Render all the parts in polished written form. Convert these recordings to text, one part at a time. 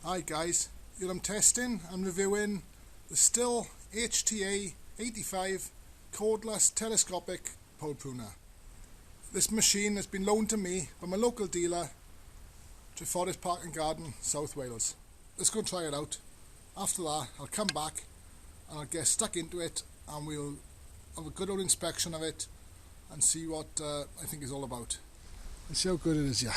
Hi guys, here I'm testing and reviewing the Stihl HTA 85 Cordless Telescopic pole pruner. This machine has been loaned to me by my local dealer to Forest Park and Garden, South Wales. Let's go and try it out. After that I'll come back and I'll get stuck into it and we'll have a good old inspection of it and see what I think it's all about. Let's see how good it is, yeah.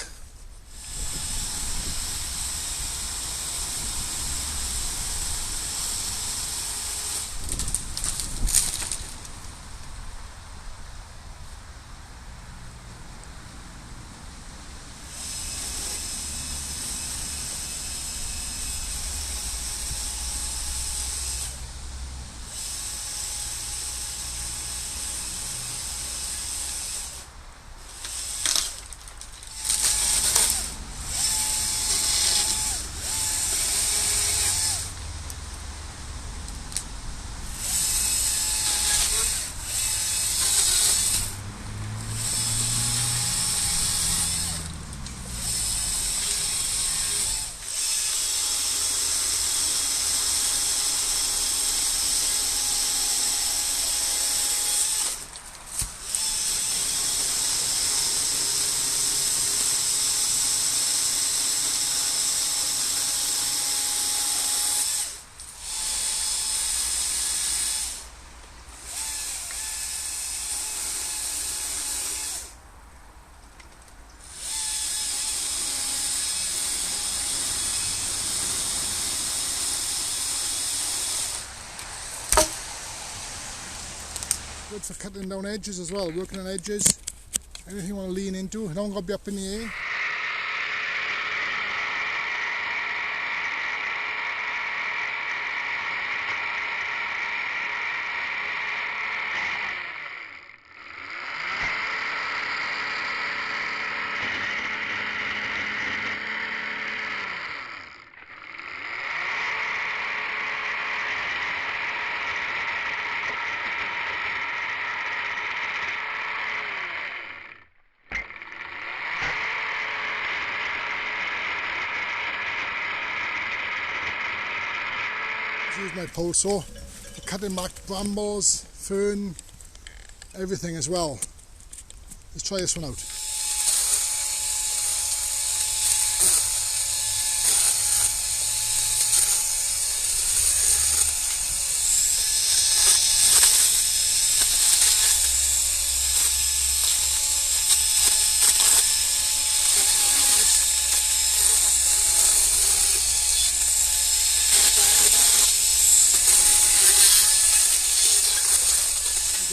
Good for cutting down edges as well, working on edges, anything you want to lean into, it don't got to be up in the air. Use my pole saw for cutting back brambles, fern, everything as well. Let's try this one out.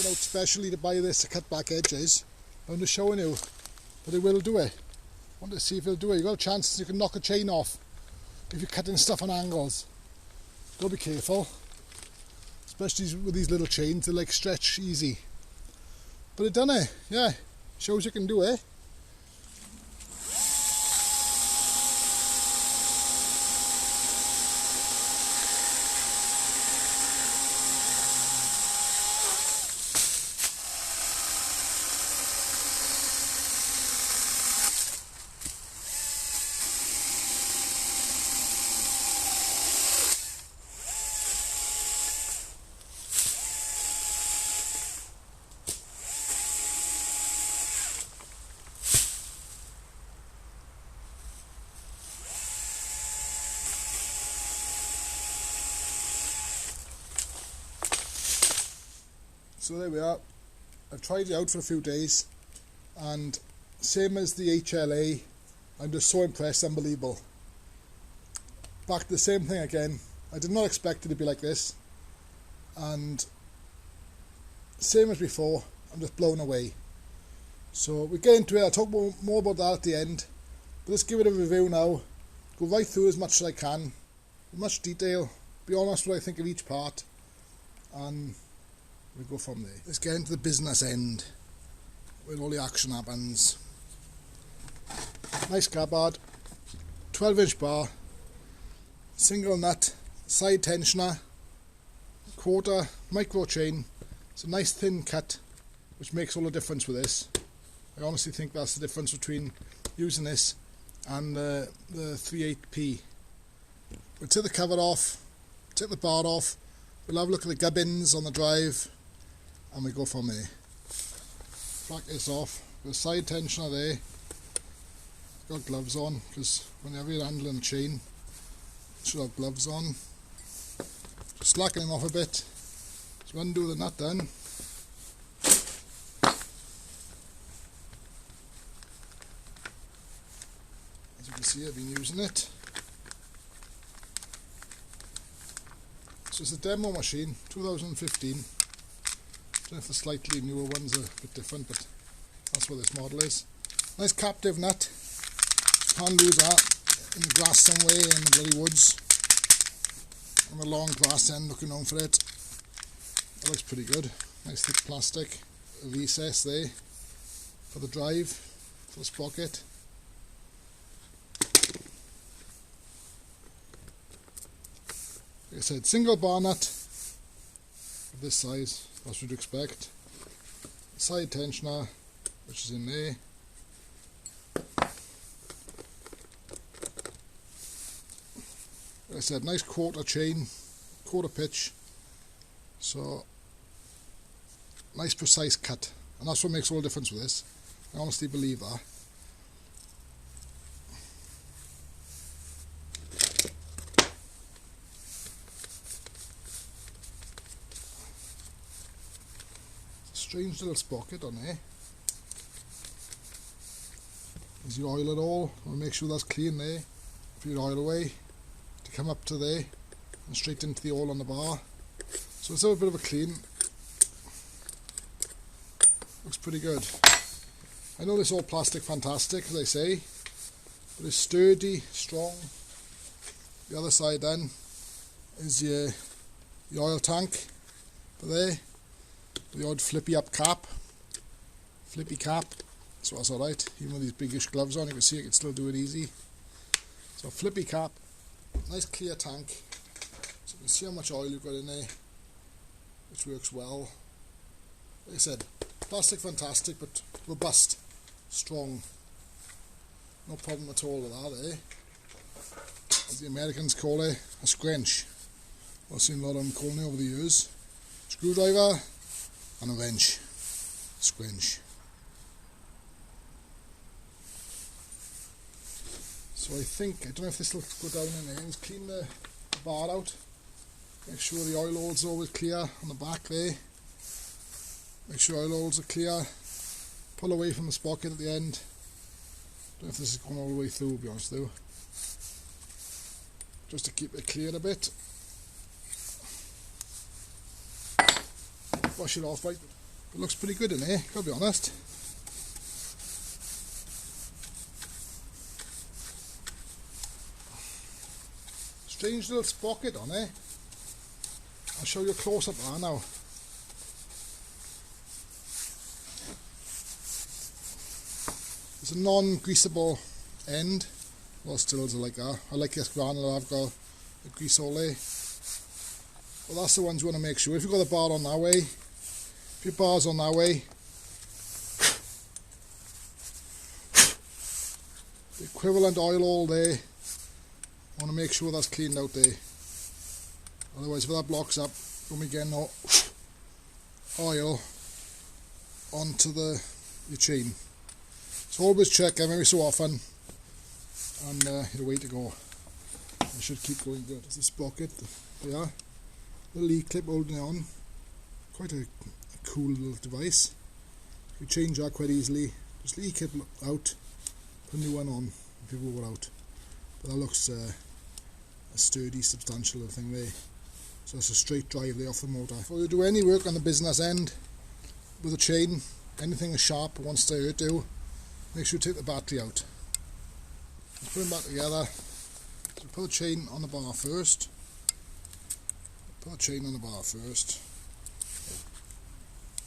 Out specially to buy this to cut back edges. I'm just showing you that it will do it. I want to see if it'll do it. You've got a chance you can knock a chain off if you're cutting stuff on angles. Got to be careful, especially with these little chains. They like stretch easy, but it done it. Yeah, shows you can do it. So there we are. I've tried it out for a few days and same as the HLA, I'm just so impressed, unbelievable. Back to the same thing again. I did not expect it to be like this, and same as before, I'm just blown away. So we get into it. I'll talk more about that at the end, but let's give it a review now. Go right through as much as I can, in much detail, be honest what I think of each part, and we go from there. Let's get into the business end where all the action happens. Nice cardboard, 12-inch bar, single nut, side tensioner, quarter micro chain. It's a nice thin cut which makes all the difference with this. I honestly think that's the difference between using this and the 38p we'll take the cover off, take the bar off, we'll have a look at the gubbins on the drive, and we go from there. Back this off, the side tensioner there, got gloves on, because whenever you're handling a chain, you should have gloves on. Just slacken them off a bit, so undo the nut then. As you can see, I've been using it. So it's a demo machine, 2015. I don't know if the slightly newer ones are a bit different, but that's what this model is. Nice captive nut. Can't lose that in the grass somewhere in the bloody woods. On the long grass end, looking on for it. That looks pretty good. Nice thick plastic. A recess there for the drive, for the sprocket. Like I said, single bar nut of this size, that's what you'd expect. Side tensioner, which is in there. Like I said, nice quarter chain, quarter pitch, so nice precise cut, and that's what makes all the difference with this. I honestly believe that. Strange little sprocket on there. As you oil it all, we'll make sure that's clean there. Put your oil away to come up to there and straight into the oil on the bar. So let's have a bit of a clean. Looks pretty good. I know this all plastic fantastic, as I say, but it's sturdy, strong. The other side then is your oil tank for there. The odd flippy cap, so that's alright. Even with these biggish gloves on, you can see I can still do it easy. So flippy cap, nice clear tank, so you can see how much oil you've got in there, which works well. Like I said, plastic fantastic, but robust, strong, no problem at all with that, as the Americans call it, a scrunch. I've seen a lot of them calling it over the years. Screwdriver and a wrench, scrunch. So I don't know if this will go down in there. Just clean the bar out, make sure the oil holes are always clear on the back there, make sure oil holes are clear, pull away from the sprocket at the end. Don't know if this is going all the way through, to be honest though, just to keep it clear a bit. Wash it off, right? It looks pretty good in here, gotta be honest. Strange little sprocket on there. I'll show you a close up there now. It's a non-greasable end. Well, stills are like that. I like this granular, I've got the grease all there. Well, that's the ones you want to make sure. If you've got the bar on that way, if your bar's on that way, the equivalent oil all there, I want to make sure that's cleaned out there. Otherwise, if that blocks up, when we get no oil onto your chain. So always check every so often, and you're way to go. I should keep going good. There's the sprocket, there. The lead clip holding it on. Quite a cool little device. You change that quite easily. Just lead clip out, put a new one on, if you go out. But that looks a sturdy, substantial little thing there. So it's a straight drive there off the motor. Before you do any work on the business end with a chain, anything is sharp wants to hurt you, make sure you take the battery out. Let's put them back together. So put the chain on the bar first. Put the chain on the bar first.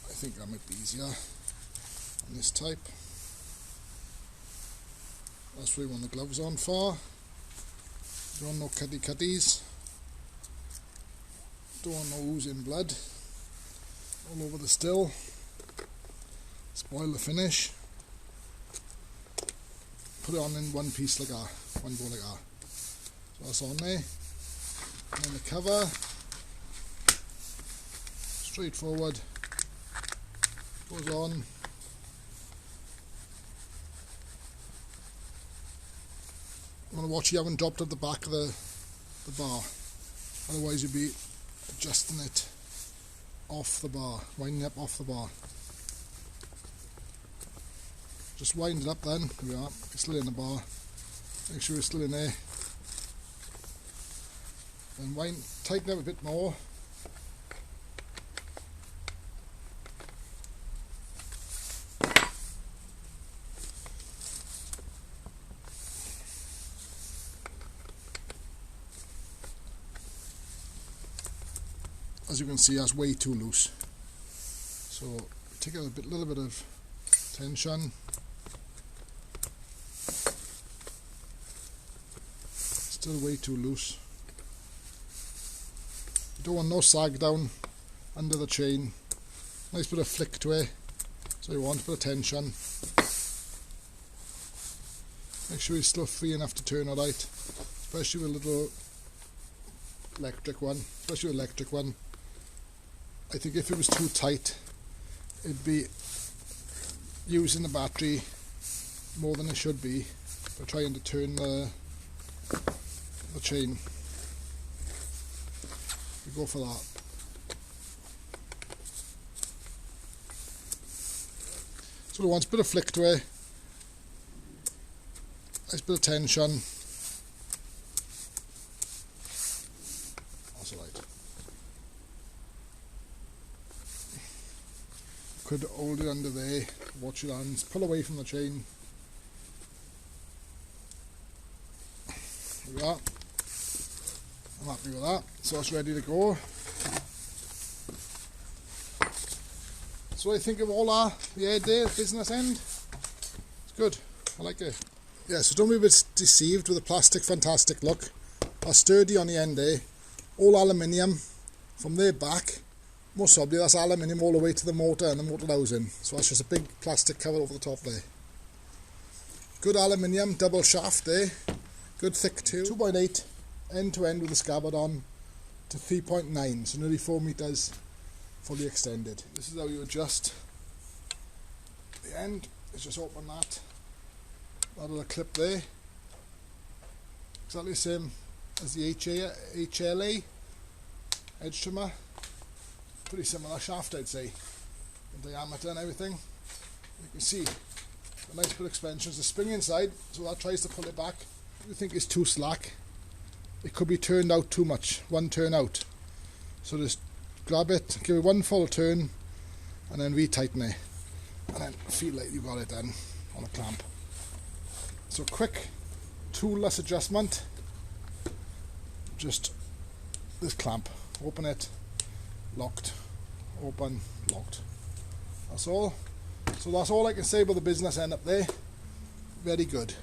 I think that might be easier on this type. That's what we want the gloves on for. Don't want no cutties. Don't want no oozing blood all over the still. Spoil the finish. Put it on in one piece like that, one go like that. So that's on there. And then the cover, straightforward, goes on. I'm going to watch you haven't dropped at the back of the bar, otherwise you'll be adjusting it off the bar, winding up off the bar. Just wind it up then, there we are, it's still in the bar, make sure it's still in there. And tighten up a bit more. As you can see, that's way too loose. So take out a little bit of tension. Still way too loose. You don't want no sag down under the chain. Nice bit of flick to it. So you want a bit of tension. Make sure it's still free enough to turn alright, especially with a little electric one. I think if it was too tight, it'd be using the battery more than it should be by trying to turn the chain. We go for that. So it wants a bit of flick to it, nice bit of tension. That's alright. Could hold it under there, watch your hands, pull away from the chain. There we are. I'm happy with that, so it's ready to go. So I think of all the head there, business end, it's good, I like it. Yeah, so don't be a bit deceived with the plastic fantastic look. That's sturdy on the end there, all aluminium from there back. Most probably that's aluminium all the way to the motor and the motor housing. So that's just a big plastic cover over the top there. Good aluminium, double shaft there. Good thick too. 2.8 end to end with the scabbard on to 3.9, so nearly 4 meters fully extended. This is how you adjust the end. Let's just open that little clip there. Exactly the same as the HLA edge trimmer. Pretty similar shaft, I'd say, in diameter and everything. You can see a nice bit of expansion. There's a spring inside, so that tries to pull it back. If you think it's too slack, it could be turned out too much, one turn out. So just grab it, give it one full turn, and then retighten it, and then feel like you got it then on a clamp. So quick toolless adjustment. Just this clamp, open it, locked, open, locked. That's all. So that's all I can say about the business end up there. Very good.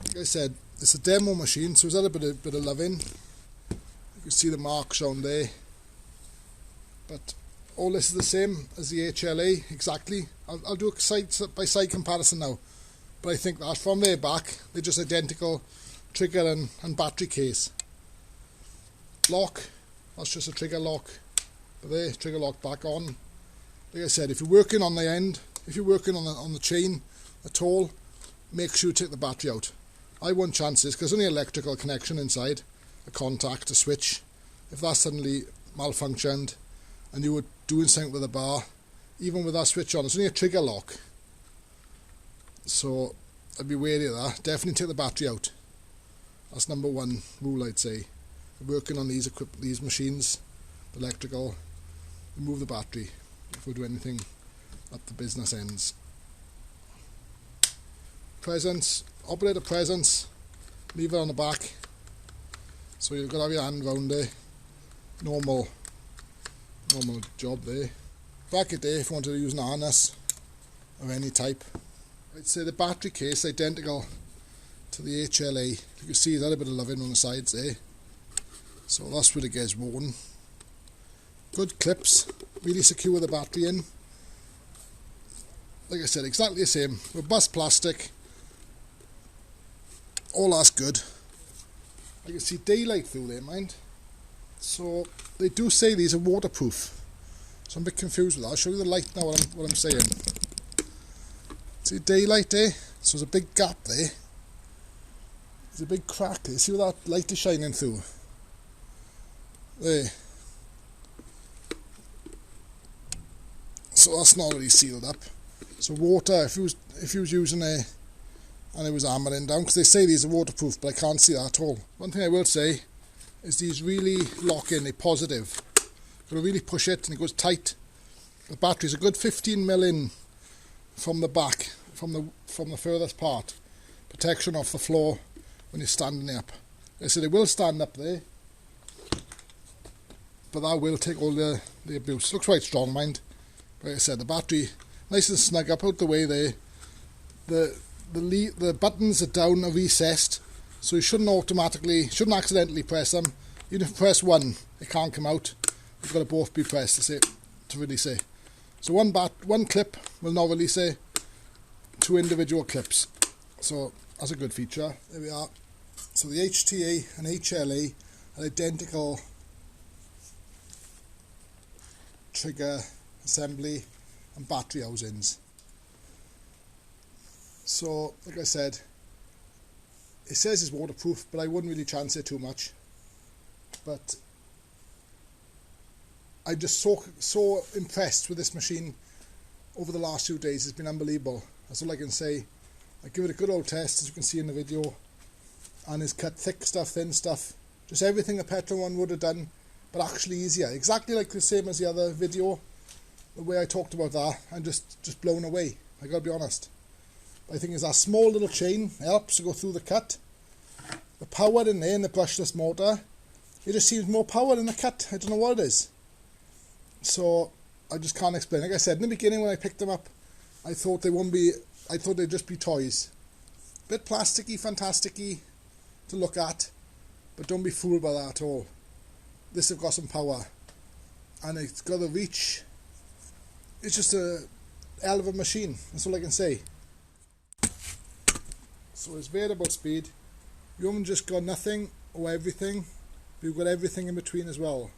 Like I said, it's a demo machine, so there's a bit of loving. You can see the marks on there. But all this is the same as the HLA, exactly. I'll do a side by side comparison now. But I think that from there back, they're just identical trigger and battery case. Lock, that's just a trigger lock. But there, trigger lock back on. Like I said, if you're working on the end, if you're working on the chain at all, make sure you take the battery out. I won't chance this because there's only electrical connection inside, a contact, a switch. If that suddenly malfunctioned and you were doing something with the bar, even with that switch on, it's only a trigger lock. So I'd be wary of that. Definitely take the battery out. That's number one rule, I'd say. Working on these machines, electrical, remove the battery if we do anything at the business ends. Presence, operator presence, leave it on the back. So you've got to have your hand round there. Normal job there. Back it there if you wanted to use an harness of any type. I'd say the battery case identical to the HLA. You can see there's a bit of loving on the sides there. So that's where it gets worn. Good clips, really secure the battery in. Like I said, exactly the same. Robust plastic. All that's good. I can see daylight through there, mind. So they do say these are waterproof, so I'm a bit confused with that. I'll show you the light now, what I'm saying. See daylight there? So there's a big gap there. There's a big crack there. See where that light is shining through? There. So that's not really sealed up. So water, if you was using a, and it was hammering down, because they say these are waterproof, but I can't see that at all. One thing I will say is these really lock in, they're positive. Got to really push it and it goes tight. The battery's a good 15mm in from the back, from the furthest part. Protection off the floor when you're standing up. Like I said, it will stand up there, but that will take all the abuse. Looks quite strong, mind. Like I said, the battery nice and snug up out the way there. The buttons are down or recessed, so you shouldn't accidentally press them. Even if you press one, it can't come out. You've got to both be pressed to release it. So one clip will not release it. 2 individual clips. So that's a good feature. There we are. So the HTA and HLA are identical trigger, assembly and battery housings. So like I said, it says it's waterproof, but I wouldn't really chance it too much. But I'm just so impressed with this machine over the last few days. It's been unbelievable. That's all I can say. I give it a good old test, as you can see in the video, and it's cut thick stuff, thin stuff, just everything a petrol one would have done, but actually easier. Exactly like the same as the other video, the way I talked about that. I'm just blown away, I gotta be honest. I think it's that small little chain helps to go through the cut. The power in there in the brushless motor, it just seems more power in the cut. I don't know what it is. So I just can't explain. Like I said in the beginning when I picked them up, I thought they'd just be toys. Bit plasticky, fantasticky to look at, but don't be fooled by that at all. This have got some power, and it's got a reach. It's just a hell of a machine. That's all I can say. So it's variable speed. You haven't just got nothing or everything, but you've got everything in between as well.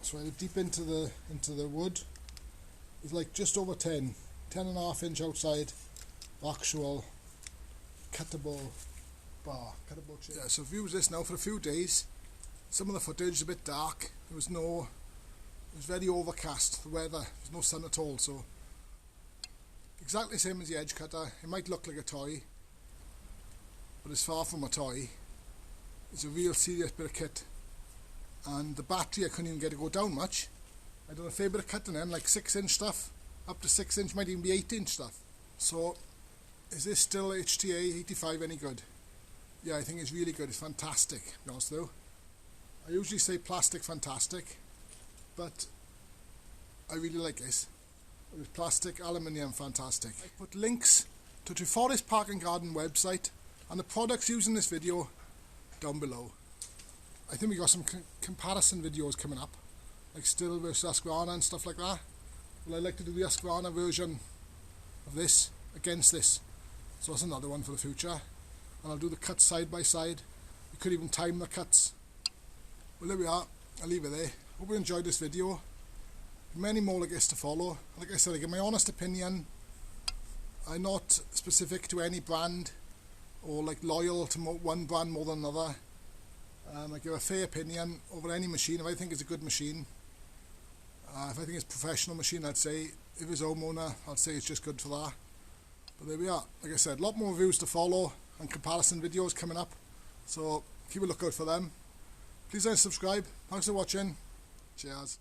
So deep into the wood, it's like just over 10.5 inch outside, actual cuttable bar, cuttable chain. Yeah, so I've used this now for a few days. Some of the footage is a bit dark. It was very overcast, the weather, there's no sun at all, so exactly the same as the edge cutter. It might look like a toy, but it's far from a toy. It's a real serious bit of kit. And the battery I couldn't even get to go down much. I done a fair bit of cutting them, like 6-inch stuff, up to 6 inch, might even be 8-inch stuff. So is this Stihl HTA 85 any good? Yeah, I think it's really good. It's fantastic, to be honest though. I usually say plastic fantastic, but I really like this. It's plastic, aluminium fantastic. I put links to the Forest Park and Garden website and the products used in this video down below. I think we got some comparison videos coming up, like Stihl versus Husqvarna and stuff like that. Well, I like to do the Husqvarna version of this against this, so that's another one for the future. And I'll do the cuts side by side. You could even time the cuts. Well, there we are. I'll leave it there. Hope you enjoyed this video. Many more like this to follow. Like I said, I give my honest opinion. I'm not specific to any brand or like loyal to one brand more than another. I give a fair opinion over any machine. If I think it's a good machine, if I think it's a professional machine, I'd say. If it's homeowner, I'd say it's just good for that. But there we are. Like I said, a lot more reviews to follow and comparison videos coming up, so keep a lookout for them. Please don't subscribe. Thanks for watching. Cheers.